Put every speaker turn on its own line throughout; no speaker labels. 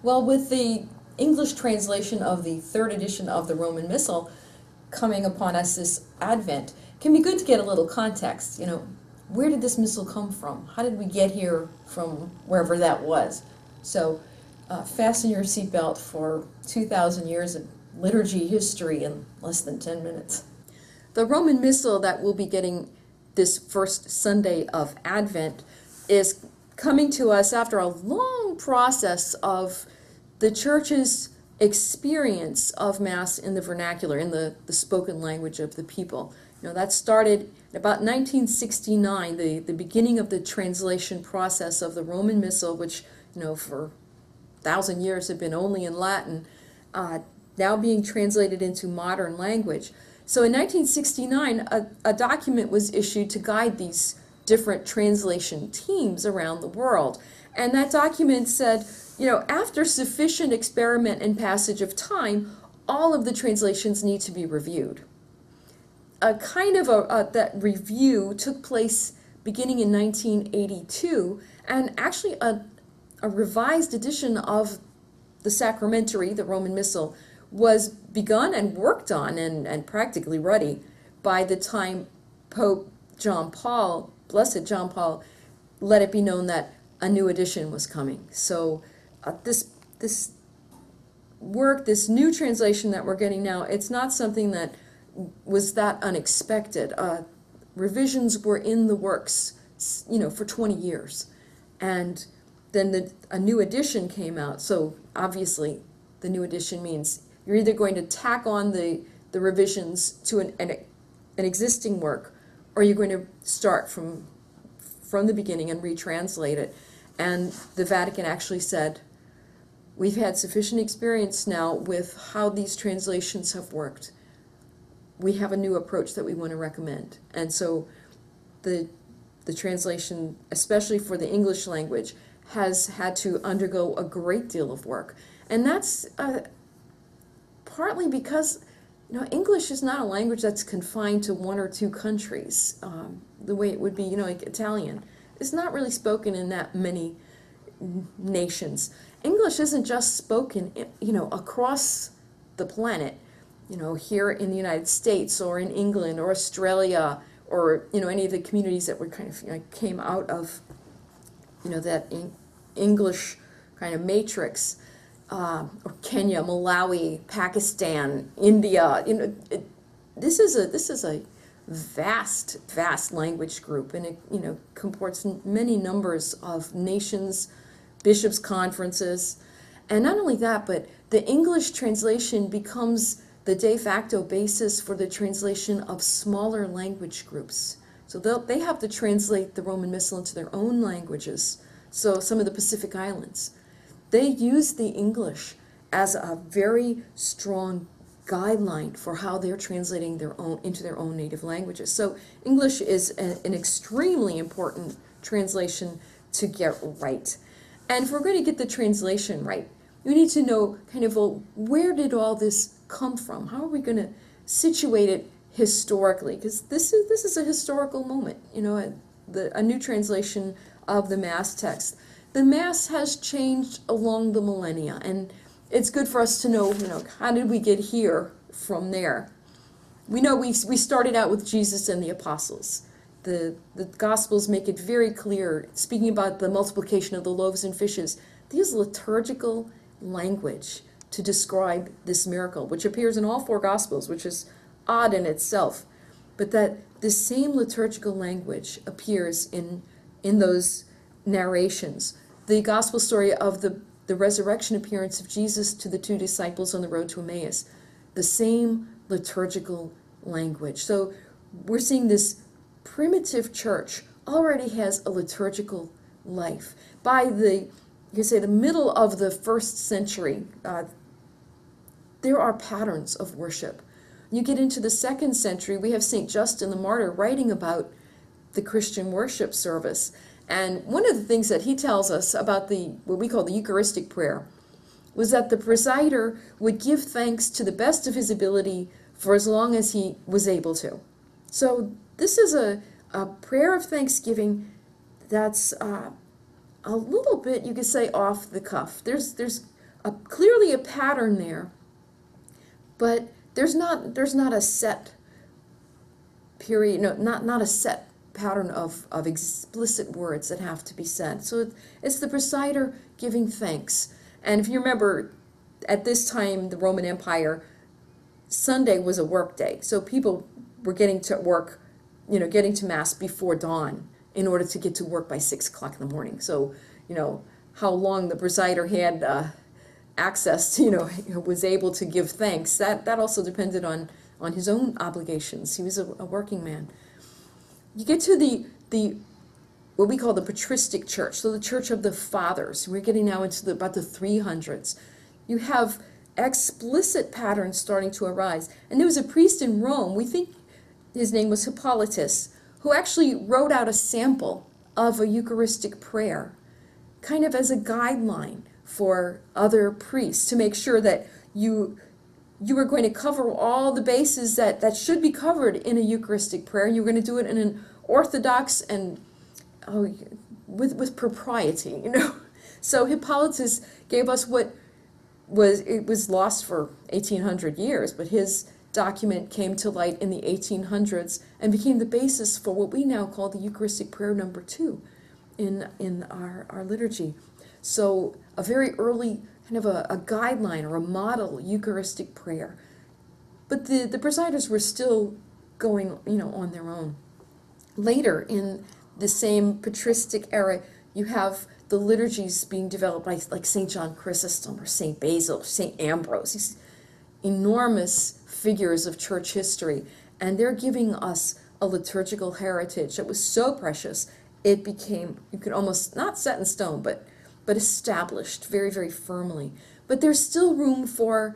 Well, with the English translation of the third edition of the Roman Missal coming upon us this Advent, it can be good to get a little context. Where did this missal come from? How did we get here from wherever that was? So fasten your seatbelt for 2,000 years of liturgy history in less than 10 minutes. The Roman Missal that we'll be getting this first Sunday of Advent is coming to us after a long process of the Church's experience of Mass in the vernacular, in the spoken language of the people. That started about 1969, the beginning of the translation process of the Roman Missal, which, for 1,000 years had been only in Latin, now being translated into modern language. So in 1969, a document was issued to guide these different translation teams around the world. And that document said, after sufficient experiment and passage of time, all of the translations need to be reviewed. That review took place beginning in 1982, and actually a revised edition of the Sacramentary, the Roman Missal, was begun and worked on and practically ready by the time Pope John Paul, Blessed John Paul, let it be known that a new edition was coming. So this work, this new translation that we're getting now, it's not something that was that unexpected. Revisions were in the works, for 20 years. And then a new edition came out. So obviously the new edition means you're either going to tack on the revisions to an existing work, or you're going to start from the beginning and retranslate it. And the Vatican actually said, we've had sufficient experience now with how these translations have worked. We have a new approach that we want to recommend. And so the translation, especially for the English language, has had to undergo a great deal of work. And that's partly because English is not a language that's confined to one or two countries, the way it would be, like Italian. It's not really spoken in that many nations. English isn't just spoken, across the planet, here in the United States or in England or Australia or, any of the communities that were kind of, came out of, that English kind of matrix. Or Kenya, Malawi, Pakistan, India. This is a vast language group, and it comports many numbers of nations, bishops' conferences, and not only that, but the English translation becomes the de facto basis for the translation of smaller language groups. So they have to translate the Roman Missal into their own languages. So some of the Pacific Islands, they use the English as a very strong guideline for how they're translating into their own native languages. So English is an extremely important translation to get right. And if we're going to get the translation right, we need to know where did all this come from? How are we going to situate it historically? Because this is a historical moment, a new translation of the Mass text. The Mass has changed along the millennia, and it's good for us to know, how did we get here from there? We know we started out with Jesus and the apostles. The Gospels make it very clear, speaking about the multiplication of the loaves and fishes, they use liturgical language to describe this miracle, which appears in all four Gospels, which is odd in itself, but that the same liturgical language appears in those narrations. The Gospel story of the resurrection appearance of Jesus to the two disciples on the road to Emmaus, the same liturgical language. So we're seeing this primitive church already has a liturgical life. By the middle of the first century, there are patterns of worship. You get into the second century, we have St. Justin the Martyr writing about the Christian worship service. And one of the things that he tells us about what we call the Eucharistic prayer was that the presider would give thanks to the best of his ability for as long as he was able to. So this is a prayer of thanksgiving that's a little bit, you could say, off the cuff. There's clearly a pattern there, but there's not a set period, no, not a set pattern of explicit words that have to be said. So it's the presider giving thanks. And if you remember, at this time, the Roman Empire, Sunday was a work day. So people were getting to work, getting to Mass before dawn in order to get to work by 6 o'clock in the morning. So, how long the presider had access to, was able to give thanks, that also depended on his own obligations. He was a working man. You get to the what we call the patristic church, so the church of the fathers. We're getting now into about the 300s. You have explicit patterns starting to arise. And there was a priest in Rome, we think his name was Hippolytus, who actually wrote out a sample of a Eucharistic prayer, kind of as a guideline for other priests to make sure that you were going to cover all the bases that should be covered in a Eucharistic prayer. You were going to do it in an orthodox and with propriety, So Hippolytus gave us what was lost for 1800 years, but his document came to light in the 1800s and became the basis for what we now call the Eucharistic prayer number 2 in our liturgy. So a very early kind of a guideline or a model Eucharistic prayer. But the presiders were still going, on their own. Later in the same patristic era, you have the liturgies being developed by like St. John Chrysostom or St. Basil, St. Ambrose, these enormous figures of church history. And they're giving us a liturgical heritage that was so precious, it became, you could almost, not set in stone, but established very, very firmly. But there's still room for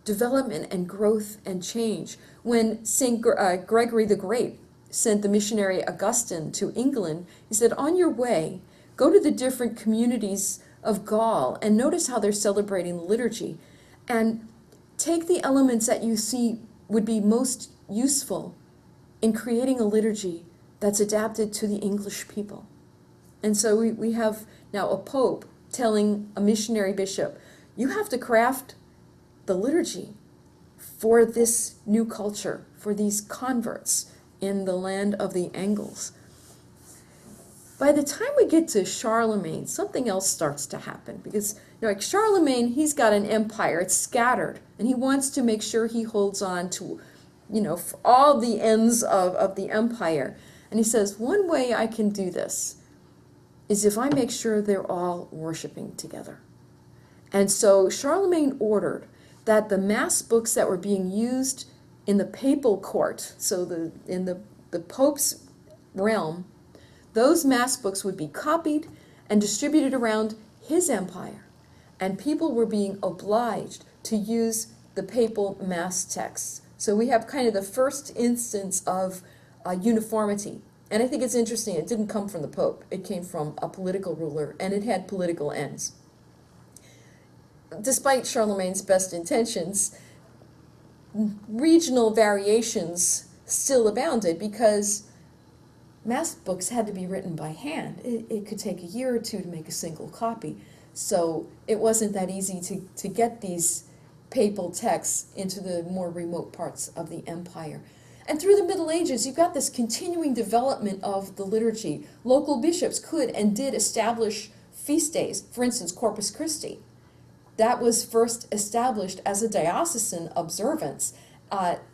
development and growth and change. When St. Gregory the Great sent the missionary Augustine to England, he said, on your way, go to the different communities of Gaul and notice how they're celebrating the liturgy, and take the elements that you see would be most useful in creating a liturgy that's adapted to the English people. And so we have now a pope telling a missionary bishop, you have to craft the liturgy for this new culture, for these converts in the land of the Angles. By the time we get to Charlemagne, something else starts to happen, because like Charlemagne, he's got an empire, it's scattered, and he wants to make sure he holds on to, for all the ends of the empire. And he says, one way I can do this is if I make sure they're all worshiping together. And so Charlemagne ordered that the mass books that were being used in the papal court, so in the Pope's realm, those mass books would be copied and distributed around his empire. And people were being obliged to use the papal mass texts. So we have kind of the first instance of uniformity. And I think it's interesting, it didn't come from the Pope. It came from a political ruler, and it had political ends. Despite Charlemagne's best intentions, regional variations still abounded because mass books had to be written by hand. It could take a year or two to make a single copy. So it wasn't that easy to get these papal texts into the more remote parts of the empire. And through the Middle Ages, you've got this continuing development of the liturgy. Local bishops could and did establish feast days. For instance, Corpus Christi. That was first established as a diocesan observance.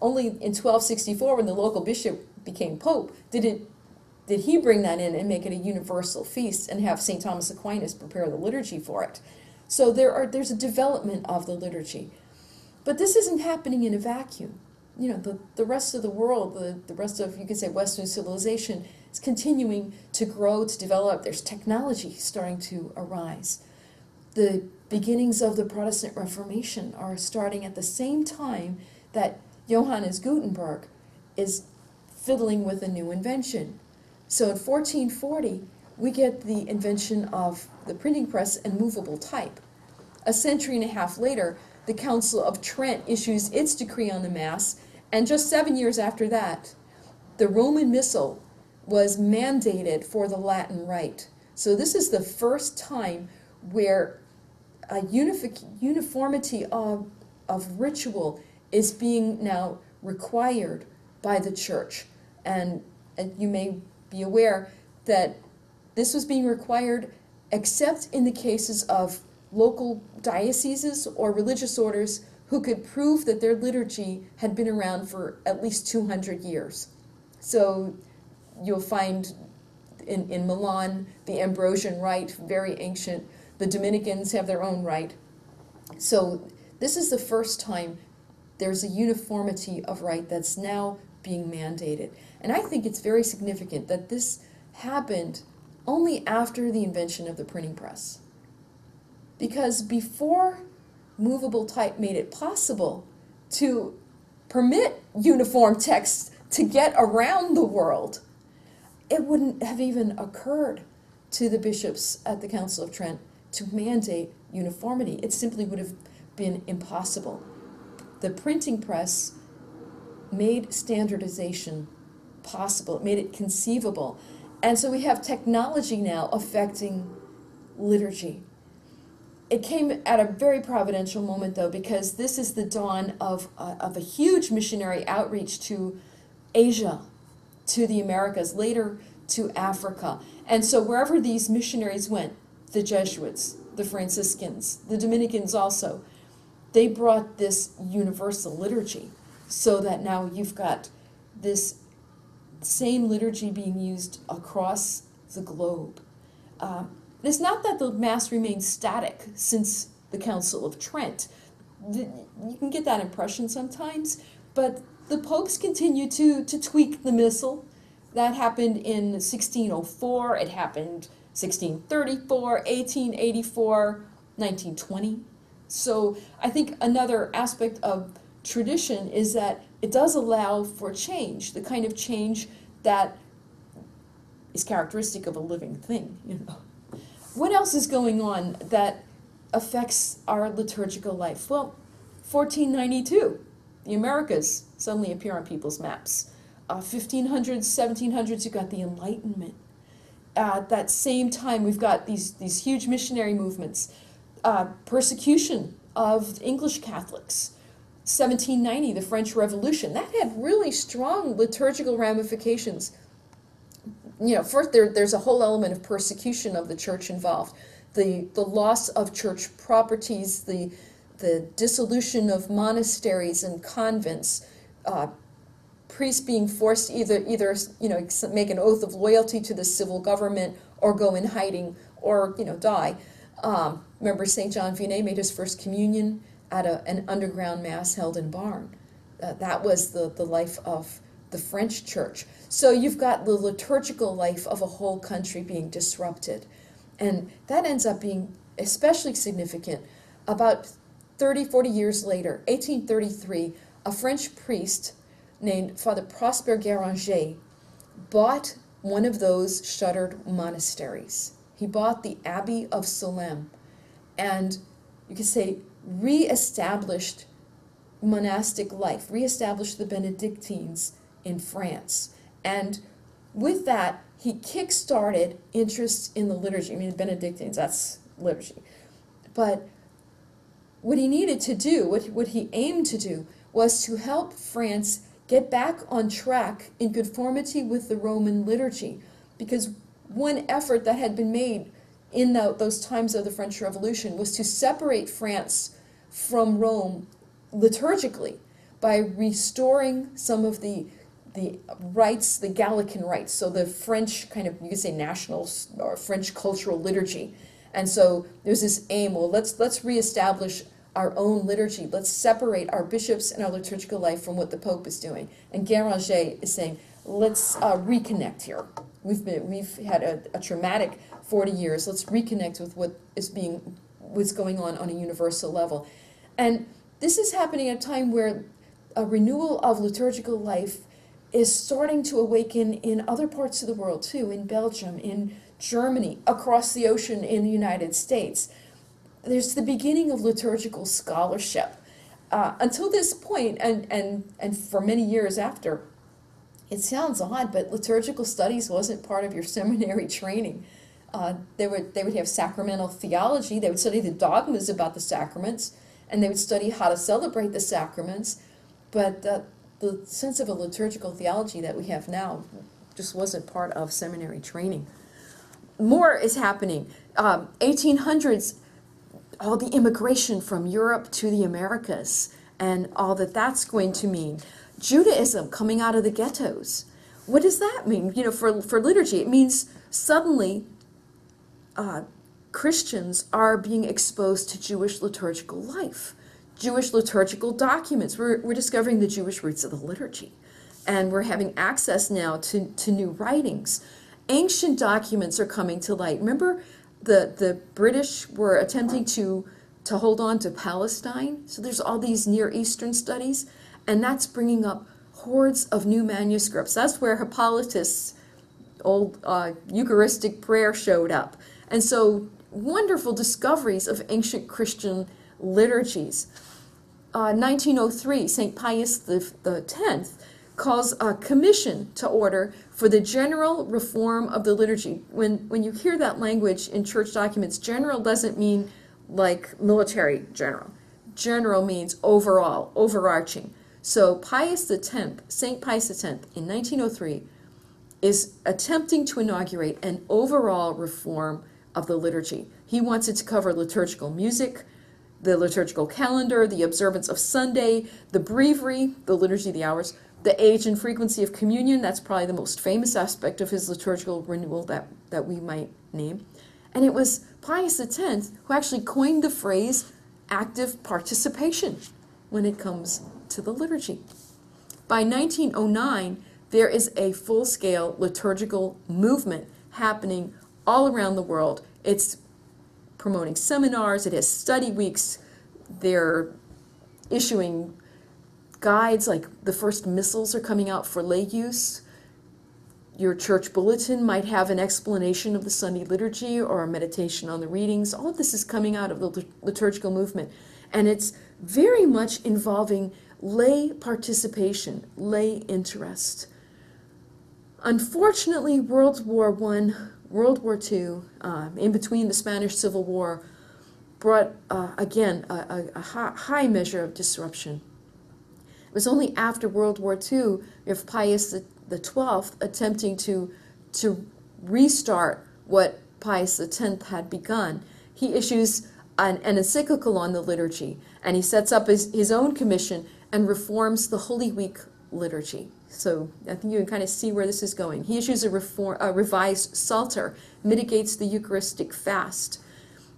Only in 1264, when the local bishop became pope, did he bring that in and make it a universal feast and have St. Thomas Aquinas prepare the liturgy for it. So there's a development of the liturgy. But this isn't happening in a vacuum. The rest of the world, the rest of, you could say, Western civilization is continuing to grow, to develop. There's technology starting to arise. The beginnings of the Protestant Reformation are starting at the same time that Johannes Gutenberg is fiddling with a new invention. So in 1440, we get the invention of the printing press and movable type. A century and a half later, the Council of Trent issues its decree on the Mass, and just 7 years after that, the Roman Missal was mandated for the Latin Rite. So this is the first time where uniformity of ritual is being now required by the church. And you may be aware that this was being required except in the cases of local dioceses or religious orders who could prove that their liturgy had been around for at least 200 years. So you'll find in Milan the Ambrosian rite, very ancient. The Dominicans have their own rite. So this is the first time there's a uniformity of rite that's now being mandated. And I think it's very significant that this happened only after the invention of the printing press. Because before movable type made it possible to permit uniform text to get around the world, it wouldn't have even occurred to the bishops at the Council of Trent to mandate uniformity. It simply would have been impossible. The printing press made standardization possible. It made it conceivable. And so we have technology now affecting liturgy. It came at a very providential moment, though, because this is the dawn of a huge missionary outreach to Asia, to the Americas, later to Africa. And so wherever these missionaries went, the Jesuits, the Franciscans, the Dominicans also, they brought this universal liturgy, so that now you've got this same liturgy being used across the globe. It's not that the Mass remains static since the Council of Trent. You can get that impression sometimes, but the popes continue to tweak the missal. That happened in 1604, it happened 1634, 1884, 1920. So I think another aspect of tradition is that it does allow for change, the kind of change that is characteristic of a living thing, you know. What else is going on that affects our liturgical life? Well, 1492, the Americas suddenly appear on people's maps. 1500s, 1700s, you've got the Enlightenment. At that same time, we've got these huge missionary movements. Persecution of English Catholics. 1790, the French Revolution. That had really strong liturgical ramifications. You know, first there's a whole element of persecution of the church involved. The loss of church properties, the dissolution of monasteries and convents, priests being forced to either make an oath of loyalty to the civil government or go in hiding or die. Remember, St. John Vianney made his first communion at an underground mass held in Barn. That was the life of the French church. So you've got the liturgical life of a whole country being disrupted. And that ends up being especially significant. About 30, 40 years later, 1833, a French priest named Father Prosper Guéranger bought one of those shuttered monasteries. He bought the Abbey of Salem, and you could say reestablished monastic life, reestablished the Benedictines in France. And with that, he kick-started interest in the liturgy. I mean, the Benedictines, that's liturgy. But what he needed to do, what he aimed to do, was to help France get back on track in conformity with the Roman liturgy. Because one effort that had been made in those times of the French Revolution was to separate France from Rome liturgically by restoring some of the rites, the Gallican rites, so the French kind of, you could say, national or French cultural liturgy. And so there's this aim, well, let's reestablish our own liturgy. Let's separate our bishops and our liturgical life from what the Pope is doing. And Guéranger is saying, let's reconnect here. We've had a traumatic 40 years. Let's reconnect with what's going on a universal level. And this is happening at a time where a renewal of liturgical life is starting to awaken in other parts of the world too, in Belgium, in Germany, across the ocean in the United States. There's the beginning of liturgical scholarship. Until this point, and for many years after, it sounds odd, but liturgical studies wasn't part of your seminary training. They would have sacramental theology. They would study the dogmas about the sacraments, and they would study how to celebrate the sacraments. But the sense of a liturgical theology that we have now just wasn't part of seminary training. More is happening. 1800s, all the immigration from Europe to the Americas and all that that's going to mean. Judaism coming out of the ghettos. What does that mean? You know, for liturgy, it means suddenly Christians are being exposed to Jewish liturgical life, Jewish liturgical documents. We're discovering the Jewish roots of the liturgy, and we're having access now to new writings. Ancient documents are coming to light. Remember, the British were attempting to hold on to Palestine, so there's all these Near Eastern studies, and that's bringing up hordes of new manuscripts. That's where Hippolytus' old Eucharistic prayer showed up. And so wonderful discoveries of ancient Christian liturgies. 1903, St. Pius X calls a commission to order for the general reform of the liturgy. When you hear that language in church documents, general doesn't mean like military general. General means overall, overarching. So Pius X, St. Pius X, in 1903, is attempting to inaugurate an overall reform of the liturgy. He wants it to cover liturgical music, the liturgical calendar, the observance of Sunday, the breviary, the liturgy of the hours, the age and frequency of communion. That's probably the most famous aspect of his liturgical renewal that we might name. And it was Pius X who actually coined the phrase active participation when it comes to the liturgy. By 1909, there is a full-scale liturgical movement happening all around the world. It's promoting seminars, it has study weeks, they're issuing guides, like the first missals are coming out for lay use. Your church bulletin might have an explanation of the Sunday liturgy or a meditation on the readings. All of this is coming out of the liturgical movement, and it's very much involving lay participation, lay interest. Unfortunately, World War I, World War II, in between the Spanish Civil War, brought, again, a high measure of disruption. It was only after World War II, you have Pius XII attempting to restart what Pius X had begun. He issues an encyclical on the liturgy, and he sets up his own commission and reforms the Holy Week liturgy. So I think you can kind of see where this is going. He issues a revised Psalter, mitigates the Eucharistic fast.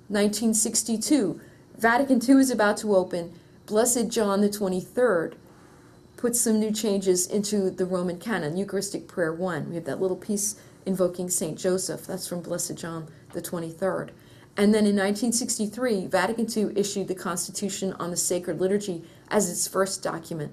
1962, Vatican II is about to open. Blessed John the 23rd puts some new changes into the Roman canon, Eucharistic Prayer 1. We have that little piece invoking St. Joseph. That's from Blessed John the 23rd. And then in 1963, Vatican II issued the Constitution on the Sacred Liturgy as its first document.